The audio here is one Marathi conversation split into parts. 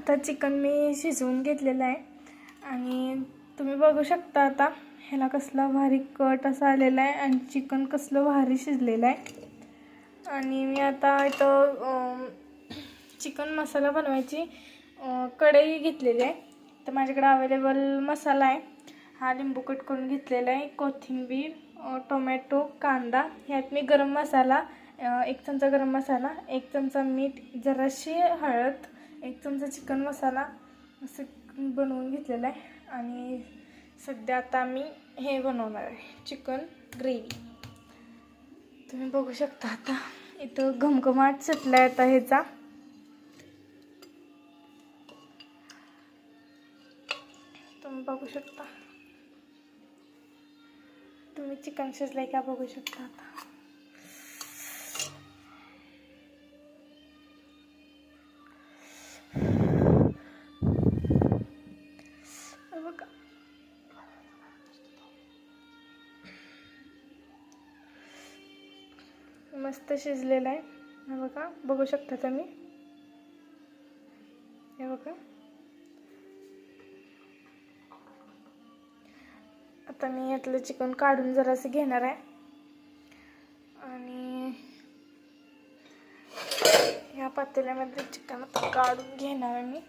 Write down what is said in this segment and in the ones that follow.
आता चिकन मी शिजवून घेतलेलं आहे आणि तुम्ही बघू शकता आता ह्याला कसला भारी कट असा आलेला आहे आणि चिकन कसलं भारी शिजलेलं आहे. आणि मी आता इथं चिकन मसाला बनवायची कढई घेतलेली आहे. तर माझ्याकडे अवेलेबल मसाला आहे हा, लिंबू कट करून घेतलेला आहे, कोथिंबीर, टोमॅटो, कांदा. ह्यात मी गरम मसाला 1 चमचा गरम मसाला, 1 चमचा मीठ, जराशी हळद, 1 चमचा चिकन मसाला असं बनवून घेतलेलं आहे. आणि सध्या आता मी हे बनवणार आहे चिकन ग्रेव्ही. तुम्ही बघू शकता आता इथं घमघमाट सुटला आहे आता ह्याचा. तुम्ही बघू शकता, तुम्ही चिकन शिजलंय का बघू शकता आता. बघा मस्त शिजलेलं आहे. हे बघा, बघू शकता तुम्ही. हे बघा आता मी यातलं चिकन काढून जरासं घेणार आहे आणि ह्या पातेल्यामध्ये चिकन काढून घेणार आहे मी.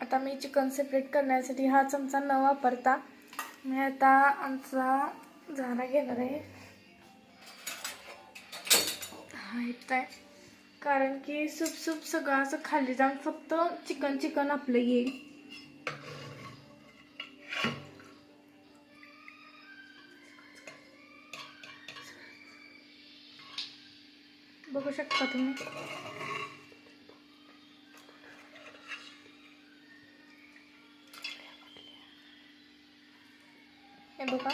आता मी चिकन सेपरेट करण्यासाठी हा चमचा न वापरता मी आता आमचा झारा घेणार आहे. हा येत आहे कारण की सूप सगळं असं खाली जाऊन फक्त चिकन आपलं येईल. बघू शकता तुम्ही. हे बघा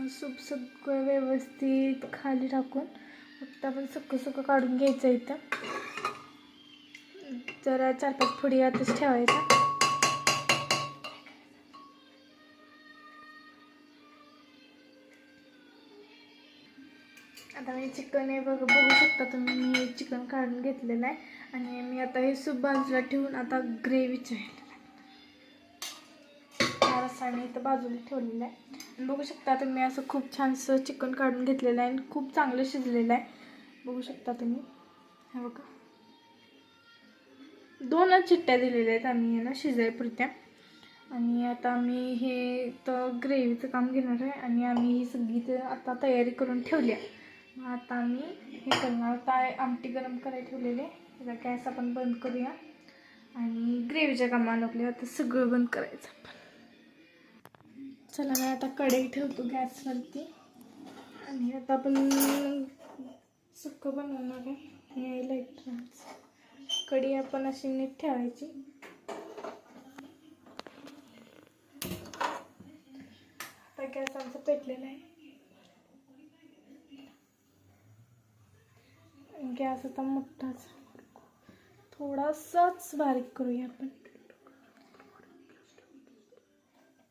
सूप सगळं व्यवस्थित खाली टाकून फक्त आपण सगळं काढून घ्यायचं. इथं जरा 4-5 फुडी आतच ठेवायचा. आता मी चिकन हे बघू शकता तुम्ही, मी चिकन काढून घेतलेलं आहे आणि मी आता हे सूप बाजूला ठेवून आता ग्रेव्हीचं हा रस्सा मी इथं बाजूला ठेवलेला आहे. आणि बघू शकता तुम्ही असं खूप छानसं चिकन काढून घेतलेलं आहे आणि खूप चांगलं शिजलेलं आहे. बघू शकता तुम्ही. हे बघा 2च शिट्ट्या दिलेल्या आहेत आम्ही यांना शिजायपुरत्या. आणि आता मी हे तर ग्रेव्हीचं काम घेणार आहे आणि आम्ही ही सगळी आता तयारी करून ठेवली आहे. आता आम्ही हे करणार. आता आमटी गरम करायला ठेवलेले. त्याचा गॅस आपण बंद करूया आणि ग्रेव्हीच्या कामाला लागले. आता सगळं बंद करायचं आपण. चला मी आता कढई ठेवतो गॅसवरती आणि आता आपण सुक्क बनवणार आहे. हे लाईटरचं कढई आपण अशी नीट ठेवायची. आता गॅस आमचा पेटलेला आहे. गॅस आता मोठाच, थोडासाच बारीक करूया आपण.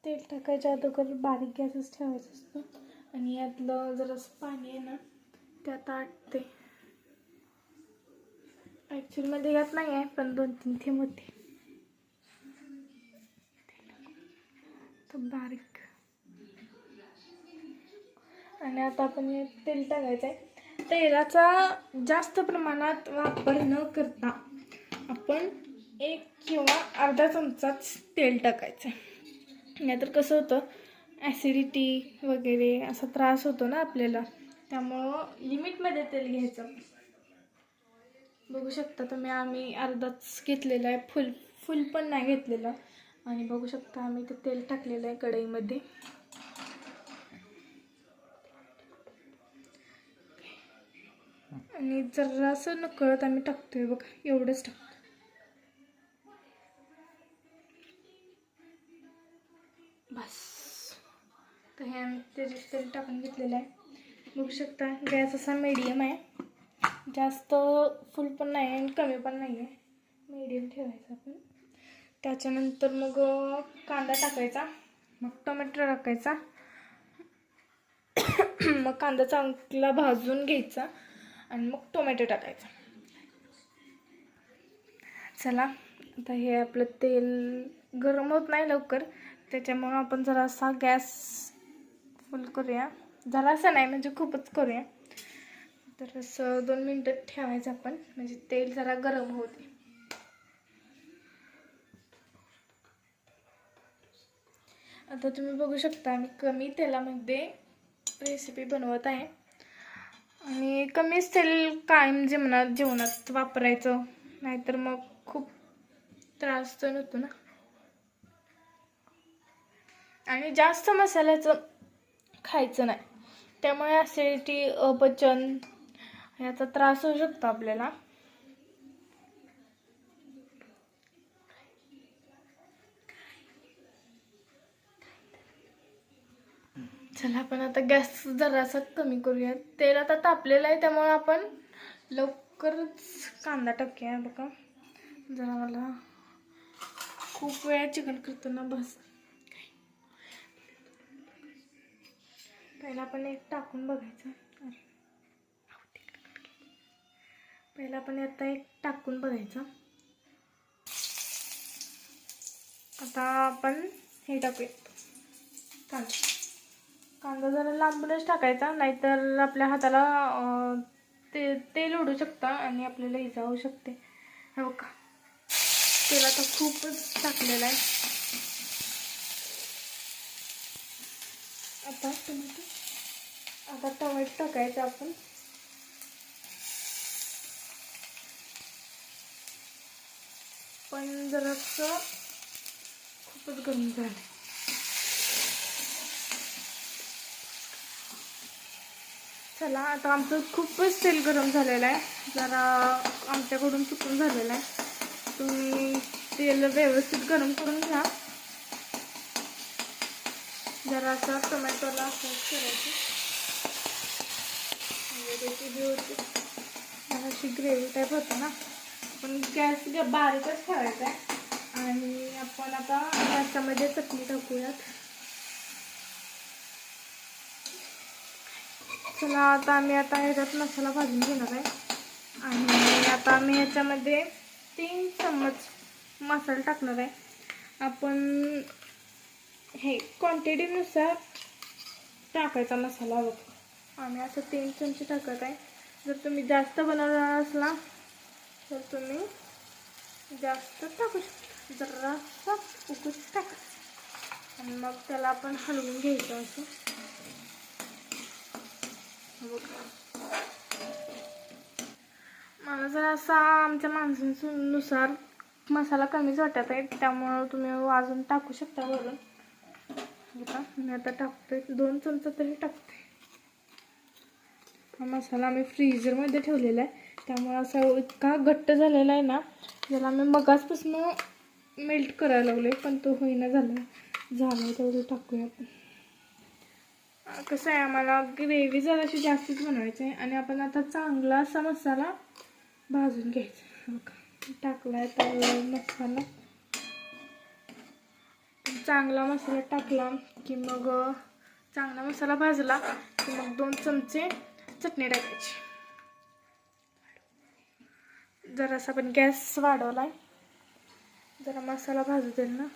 तेल टाकायच्या अगोदर बारीक गॅसच ठेवायचा असतो. आणि यातलं जरासं पाणी आहे ना त्यात आटते. ॲक्च्युअलमध्ये यात नाही आहे पण 2-3 थेंब होते. तर बारीक. आणि आता आपण तेल टाकायचं आहे. तेलाचा जास्त प्रमाणात वापर न करता आपण 1 किंवा अर्धा चमचाच तेल टाकायचं. नाहीतर कसं होतं ॲसिडिटी वगैरे असा त्रास होतो ना आपल्याला, त्यामुळं लिमिटमध्ये तेल घ्यायचं. बघू शकता तुम्ही आम्ही अर्धाच घेतलेला आहे, फुल पण नाही घेतलेला. आणि बघू शकता आम्ही ते तेल टाकलेलं आहे कढईमध्ये. आणि जरासं नकळत आम्ही टाकतोय बघा, एवढंच टाकतो. बस. तर हे आम्ही त्याच्यात तेल टाकून घेतलेलं आहे. बघू शकता गॅस असा मीडियम आहे. जास्त फुल पण नाही आहे आणि कमी पण नाही आहे, मीडियम ठेवायचं आपण. त्याच्यानंतर मग कांदा टाकायचा, मग टोमॅटो टाकायचा. मग कांदा चांगला भाजून घ्यायचा आणि मग टोमॅटो टाकायचा. चला आता हे आपलं तेल गरम होत नाही लवकर, त्याच्यामुळं आपण जरासा गॅस फुल करूया. जरासा नाही म्हणजे खूपच करूया. तर असं 2 मिनटं ठेवायचं आपण, म्हणजे तेल जरा गरम होते. आता तुम्ही बघू शकता मी कमी तेलामध्ये रेसिपी बनवत आहे. आणि कमीच तेल कायम जेवणात वापरायचं, नाहीतर मग खूप त्रास तर होतो ना. आणि जास्त मसाल्याचं खायचं नाही, त्यामुळे ॲसिडिटी, अपचन याचा त्रास होऊ शकतो आपल्याला. चला आपण आता गॅस जरासा कमी करूया. तेल आता तापलेलं आहे, त्यामुळे आपण लवकरच कांदा टाकूया. बघा जरा मला खूप वेळा चिकन करताना बस, पहिला आपण एक टाकून बघायचं. पहिला आपण आता एक टाकून बघायचं. आता आपण हे टाकूया कांदा. कांदा जरा लांबूनच टाकायचा, नाहीतर आपल्या हाताला तेल उडू शकतं आणि आपल्याला इजा होऊ शकते. हे बघा तेल आता खूपच टाकलेलं आहे. आता टोमॅटो टाकायचं आपण. पण जरासं खूपच गरम झालं. चला आता आमचं खूपच तेल गरम झालेलं आहे, जरा आमच्याकडून चुकून झालेलं आहे. तुम्ही तेल व्यवस्थित गरम करून घ्या. जरासा टोमॅटोला असं करायचं, अशी ग्रेव्ही टाईप होतं ना. पण गॅस बारीकच ठेवायचा आहे. आणि आपण आता याच्यामध्ये चटणी टाकूयात. चला आता ह्याच्यात मसाला भाजून घेणार आहे. आणि आता आम्ही ह्याच्यामध्ये 3 चम्मच मसाला टाकणार आहे. आपण हे क्वांटिटीनुसार टाकायचा मसाला बघ. आम्ही असं 3 चमचे टाकत आहे. जर तुम्ही जास्त बनवणार असला तर तुम्ही जास्त टाकू शकता, जरासा उकळून टाकायचं आणि मग त्याला आपण हलवून घ्यायचं असं. मला जर असा आमच्या माणसांनुसार मसाला कमीच वाटत आहे, त्यामुळं तुम्ही अजून टाकू शकता वरून. बघा मी आता टाकते 2 चमचे तरी टाकते. हा मसाला आम्ही फ्रीजरमध्ये ठेवलेला आहे, त्यामुळे असा इतका घट्ट झालेला आहे ना, ज्याला आम्ही मगाचपासून मेल्ट करायला लागलो आहे, पण तो होईना झाला तेवढं टाकूया आपण. कसं आहे आम्हाला ग्रेव्ही जराशी जास्तच बनवायची आहे. आणि आपण आता चांगला असा मसाला भाजून घ्यायचा. बघा टाकला आहे तर मसाला, चांगला मसाला टाकला की मग चांगला मसाला भाजला की मग 2 चमचे चटणी टाकायची. जरासा पण गॅस वाढवला आहे, जरा मसाला भाजू देईल ना.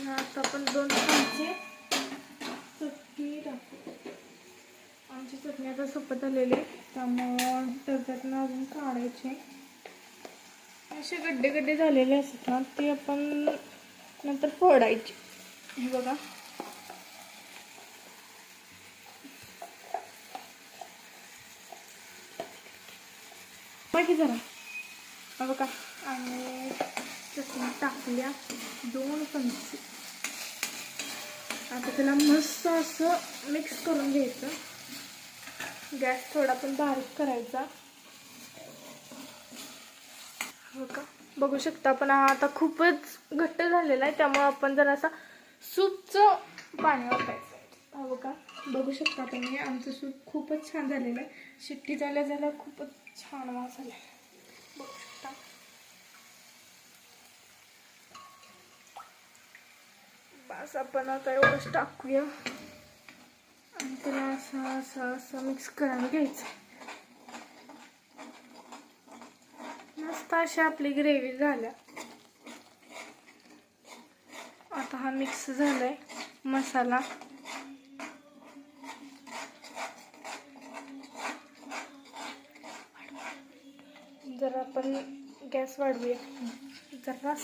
आता आपण 2 चमचे चटणी टाकू. आमची चटणी आता सोपत आलेली आहे, त्यामुळं त्याच्यातनं अजून काढायचे. असे गड्डे गड्डे झालेले असतात ते आपण नंतर फोडायचे. हे बघा बाकी जरा बघा. आणि चटणी टाकल्या 2 चमचे. आता त्याला मस्त असं मिक्स करून घ्यायचं. गॅस थोडा पण बारीक करायचा. हो का, बघू शकता. पण हा आता खूपच घट्ट झालेला आहे, त्यामुळे आपण जर असा सूपचं पाणी वापरायचं. हो का, बघू शकता तुम्ही आमचं सूप खूपच छान झालेलं आहे. शिट्टी झाल्या झाल्या खूपच छान वास आला. बघू शकता. बस आपण आता एवढंच टाकूया आणि त्याला असं मिक्स करायला घ्यायचं. मस्त अशी आपली ग्रेव्ही झाल्या. आता हा मिक्स झालाय मसाला. जरा आपण गॅस वाढवूया जरा.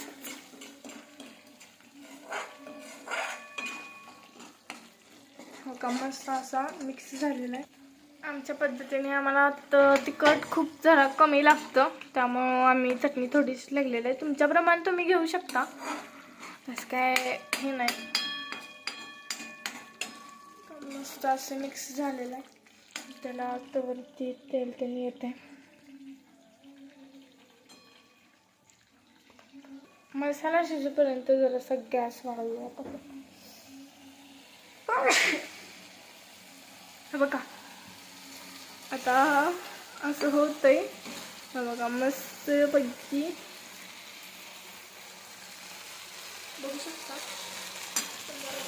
हो का, मस्त असा मिक्स झालेला आहे. आमच्या पद्धतीने आम्हाला तिखट खूप जरा कमी लागतं, त्यामुळं आम्ही चटणी थोडीशी लागलेली आहे. तुमच्याप्रमाणे तुम्ही घेऊ शकता, तसं काय हे नाही. मस्त असं मिक्स झालेलं आहे. त्याला तवरती तेल येते. मसाला शिजेपर्यंत जरासा गॅस वाढवूया आपण. बघा आता असं होतंय. बघा मस्त पैकी बघू शकता.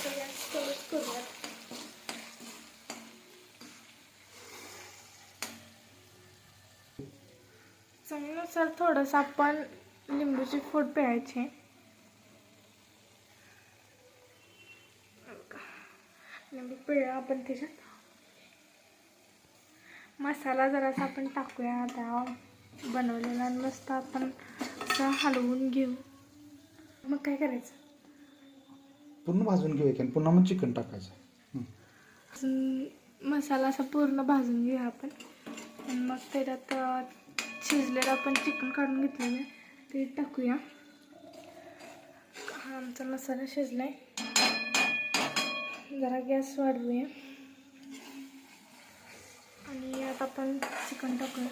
गॅस कमीच करूया. चवीनुसार थोडंसं आपण लिंबूची फोड पिळायची. लिंबू पिळा आपण त्याच्यात. मसाला जरासा आपण टाकूया आता बनवलेला आणि मस्त आपण असं हलवून घेऊ. मग काय करायचं, पूर्ण भाजून घेऊया की पुन्हा मग चिकन टाकायचं. मसाला असा पूर्ण भाजून घेऊया आपण आणि मग त्याच्यात शिजलेलं आपण चिकन काढून घेतलेलं ते टाकूया. हा आमचा मसाला शिजलाय. जरा गॅस वाढवूया आणि आता आपण चिकन टाकूया.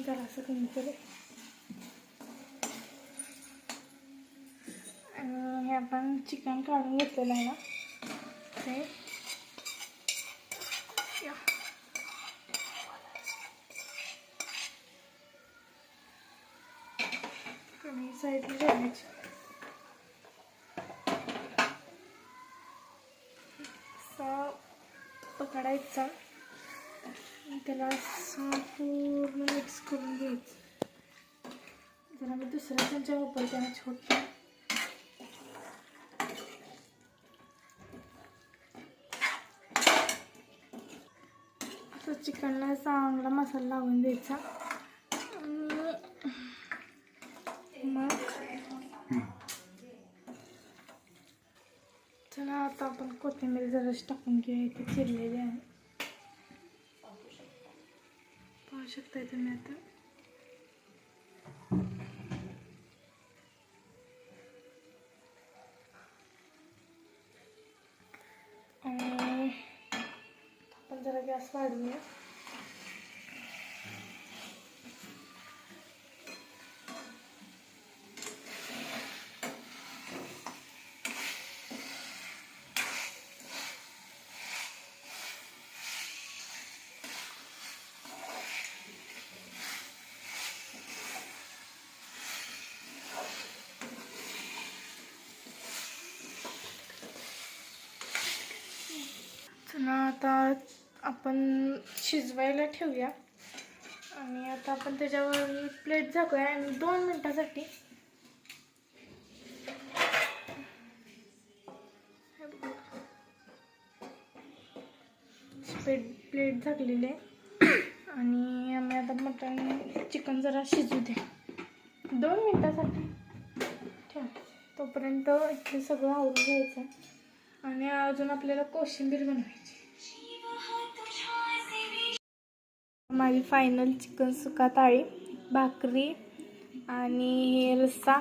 जरासं कमी करू. हे आपण चिकन काढून घेतलेलं आहे ना ते कमी साईडला ठेवायची. असा पकडायचा, त्याला असं पूर्ण मिक्स करून घ्यायचं. जरा मी दुसऱ्या चमचा वापरते ना छोटा. असं चिकनला चांगला मसाला लावून द्यायचा. मग चला आता आपण कोथिंबीर जराशी टाकून घेऊया. इथे चिरलेली आहे, पाहू शकताय तुम्ही. आता आणि आपण जरा गॅस वाढवूया. चला आता आपण शिजवायला ठेवूया आणि आता आपण त्याच्यावर प्लेट झाकूया आणि 2 मिनिटासाठी प्लेट झाकलेली आहे. आणि आम्ही आता मटण चिकन जरा शिजू दे 2 मिनिटासाठी ठेवायचं. तोपर्यंत इथे सगळं आवरून घ्यायचं आणि अजून आपल्याला कोशिंबीर बनवायची. माझी फायनल चिकन सुक्का थाळी, भाकरी आणि रस्सा,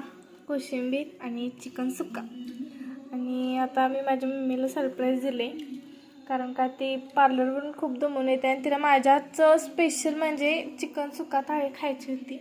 कोशिंबीर आणि चिकन सुक्का. आणि आता मी माझ्या मम्मीला सरप्राईज दिले, कारण का ती पार्लरवरून खूप दमून येते आणि तिला माझ्या हातचं स्पेशल म्हणजे चिकन सुक्का थाळी खायची होती.